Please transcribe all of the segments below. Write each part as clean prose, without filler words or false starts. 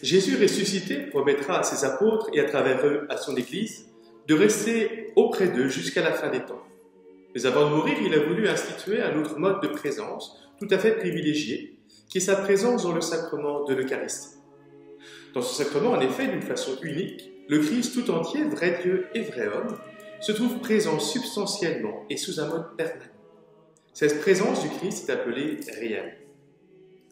Jésus ressuscité promettra à ses apôtres et à travers eux à son Église de rester auprès d'eux jusqu'à la fin des temps. Mais avant de mourir, il a voulu instituer un autre mode de présence tout à fait privilégié, qui est sa présence dans le sacrement de l'Eucharistie. Dans ce sacrement, en effet, d'une façon unique, le Christ tout entier, vrai Dieu et vrai homme, se trouve présent substantiellement et sous un mode permanent. Cette présence du Christ est appelée réelle.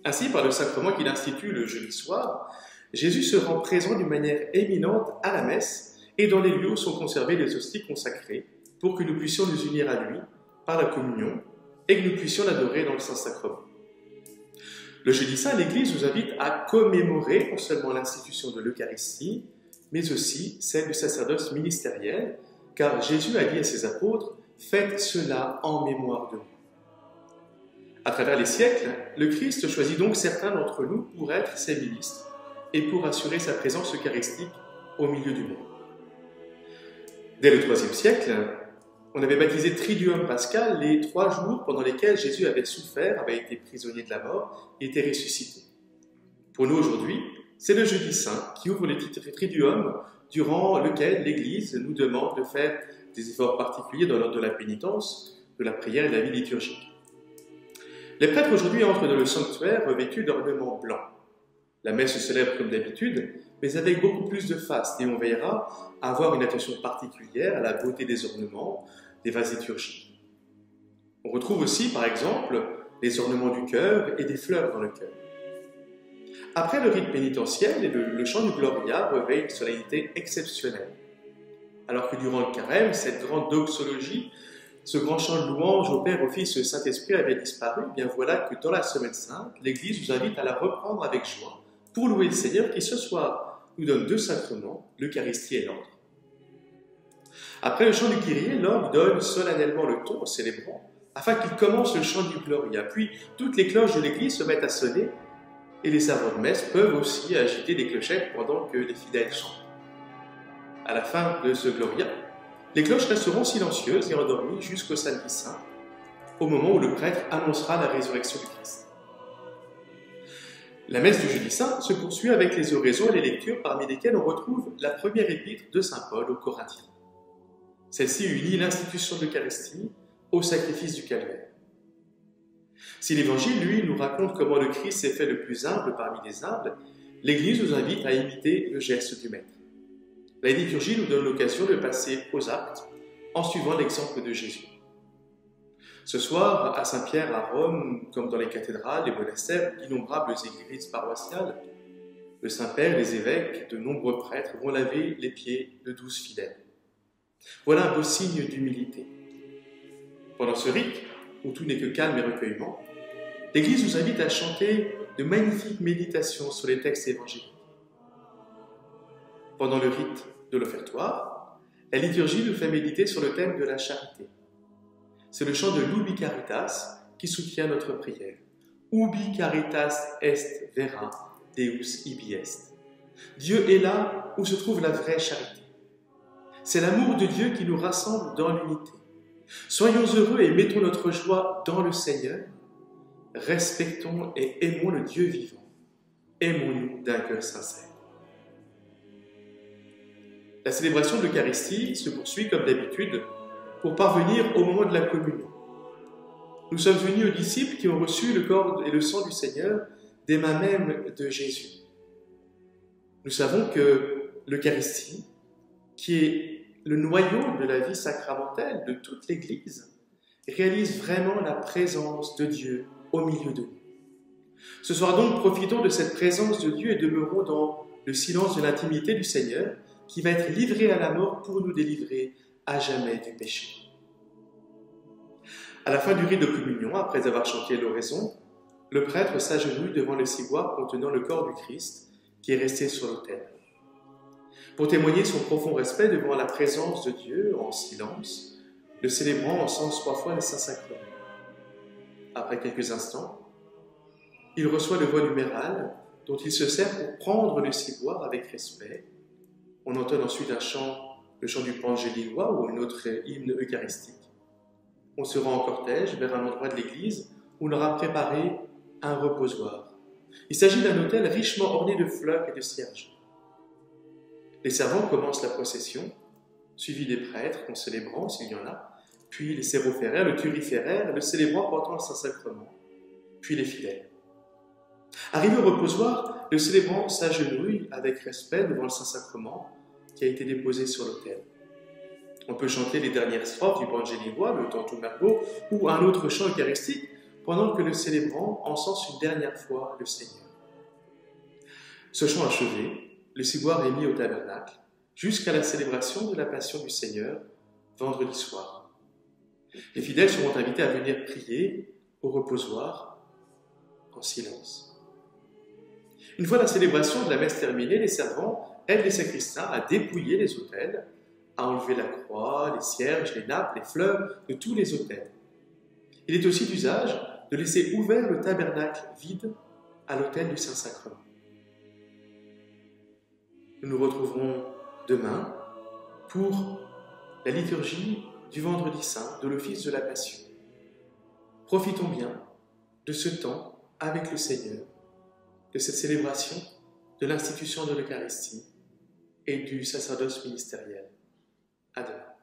Ainsi, par le sacrement qu'il institue le jeudi soir, Jésus se rend présent d'une manière éminente à la messe et dans les lieux où sont conservées les hosties consacrées, pour que nous puissions nous unir à lui par la communion et que nous puissions l'adorer dans le Saint-Sacrement. Le jeudi saint, l'Église nous invite à commémorer non seulement l'institution de l'Eucharistie, mais aussi celle du sacerdoce ministériel, car Jésus a dit à ses apôtres « Faites cela en mémoire de moi ». À travers les siècles, le Christ choisit donc certains d'entre nous pour être ses ministres et pour assurer sa présence eucharistique au milieu du monde. Dès le IIIe siècle, on avait baptisé Triduum Pascal les 3 jours pendant lesquels Jésus avait souffert, avait été prisonnier de la mort et était ressuscité. Pour nous aujourd'hui, c'est le jeudi saint qui ouvre le titre Triduum, durant lequel l'Église nous demande de faire des efforts particuliers dans l'ordre de la pénitence, de la prière et de la vie liturgique. Les prêtres aujourd'hui entrent dans le sanctuaire revêtus d'ornements blancs. La messe se célèbre comme d'habitude, mais avec beaucoup plus de faste, et on veillera à avoir une attention particulière à la beauté des ornements, des vases liturgiques. On retrouve aussi, par exemple, les ornements du cœur et des fleurs dans le cœur. Après le rite pénitentiel, le chant du Gloria revêt une solennité exceptionnelle. Alors que durant le carême, cette grande doxologie, ce grand chant de louange au Père, au Fils et au Saint-Esprit avait disparu, eh bien voilà que dans la Semaine Sainte, l'Église nous invite à la reprendre avec joie pour louer le Seigneur qui ce soir nous donne 2 sacrements, l'Eucharistie et l'ordre. Après le chant du Kyrie, l'orgue donne solennellement le ton au célébrant afin qu'il commence le chant du Gloria. Puis toutes les cloches de l'Église se mettent à sonner et les servants de messe peuvent aussi agiter des clochettes pendant que les fidèles chantent. À la fin de ce Gloria, les cloches resteront silencieuses et endormies jusqu'au samedi saint, au moment où le prêtre annoncera la résurrection du Christ. La messe du jeudi saint se poursuit avec les oraisons et les lectures parmi lesquelles on retrouve la première épître de saint Paul aux Corinthiens. Celle-ci unit l'institution de l'Eucharistie au sacrifice du calvaire. Si l'Évangile, lui, nous raconte comment le Christ s'est fait le plus humble parmi les humbles, l'Église nous invite à imiter le geste du Maître. La liturgie nous donne l'occasion de passer aux actes en suivant l'exemple de Jésus. Ce soir, à Saint-Pierre à Rome, comme dans les cathédrales, les monastères, d'innombrables églises paroissiales, le Saint-Père, les évêques, de nombreux prêtres vont laver les pieds de 12 fidèles. Voilà un beau signe d'humilité. Pendant ce rite, où tout n'est que calme et recueillement, l'Église nous invite à chanter de magnifiques méditations sur les textes évangéliques. Pendant le rite de l'offertoire, la liturgie nous fait méditer sur le thème de la charité. C'est le chant de l'Ubi Caritas qui soutient notre prière. Ubi caritas est vera, Deus ibi est. Dieu est là où se trouve la vraie charité. C'est l'amour de Dieu qui nous rassemble dans l'unité. Soyons heureux et mettons notre joie dans le Seigneur. Respectons et aimons le Dieu vivant. Aimons-nous d'un cœur sincère. La célébration de l'Eucharistie se poursuit comme d'habitude pour parvenir au moment de la communion. Nous sommes unis aux disciples qui ont reçu le corps et le sang du Seigneur des mains mêmes de Jésus. Nous savons que l'Eucharistie, qui est le noyau de la vie sacramentelle de toute l'Église, réalise vraiment la présence de Dieu au milieu de nous. Ce soir donc, profitons de cette présence de Dieu et demeurons dans le silence de l'intimité du Seigneur, qui va être livré à la mort pour nous délivrer à jamais du péché. À la fin du rite de communion, après avoir chanté l'oraison, le prêtre s'agenouille devant le ciboire contenant le corps du Christ qui est resté sur l'autel. Pour témoigner son profond respect devant la présence de Dieu en silence, le célébrant encense 3 fois le Saint-Sacrement. Après quelques instants, il reçoit le voile huméral dont il se sert pour prendre le ciboire avec respect. On entonne ensuite un chant, le chant du Pangeliois ou un autre hymne eucharistique. On se rend en cortège vers un endroit de l'église où on aura préparé un reposoir. Il s'agit d'un autel richement orné de fleurs et de cierges. Les servants commencent la procession, suivis des prêtres, concélébrants s'il y en a, puis les sérophéraires, le turiféraire, le célébrant portant le Saint-Sacrement, puis les fidèles. Arrivé au reposoir, le célébrant s'agenouille avec respect devant le Saint-Sacrement qui a été déposé sur l'autel. On peut chanter les dernières strophes du Vangélivois, le Tantum Ergo, ou un autre chant eucharistique, pendant que le célébrant encense une dernière fois le Seigneur. Ce chant achevé, le ciboire est mis au tabernacle, jusqu'à la célébration de la Passion du Seigneur, vendredi soir. Les fidèles seront invités à venir prier au reposoir, en silence. Une fois la célébration de la messe terminée, les servants aident les sacristains à dépouiller les autels, à enlever la croix, les cierges, les nappes, les fleurs de tous les autels. Il est aussi d'usage de laisser ouvert le tabernacle vide à l'autel du Saint-Sacrement. Nous nous retrouverons demain pour la liturgie du Vendredi Saint de l'Office de la Passion. Profitons bien de ce temps avec le Seigneur, de cette célébration, de l'institution de l'Eucharistie et du sacerdoce ministériel. À demain.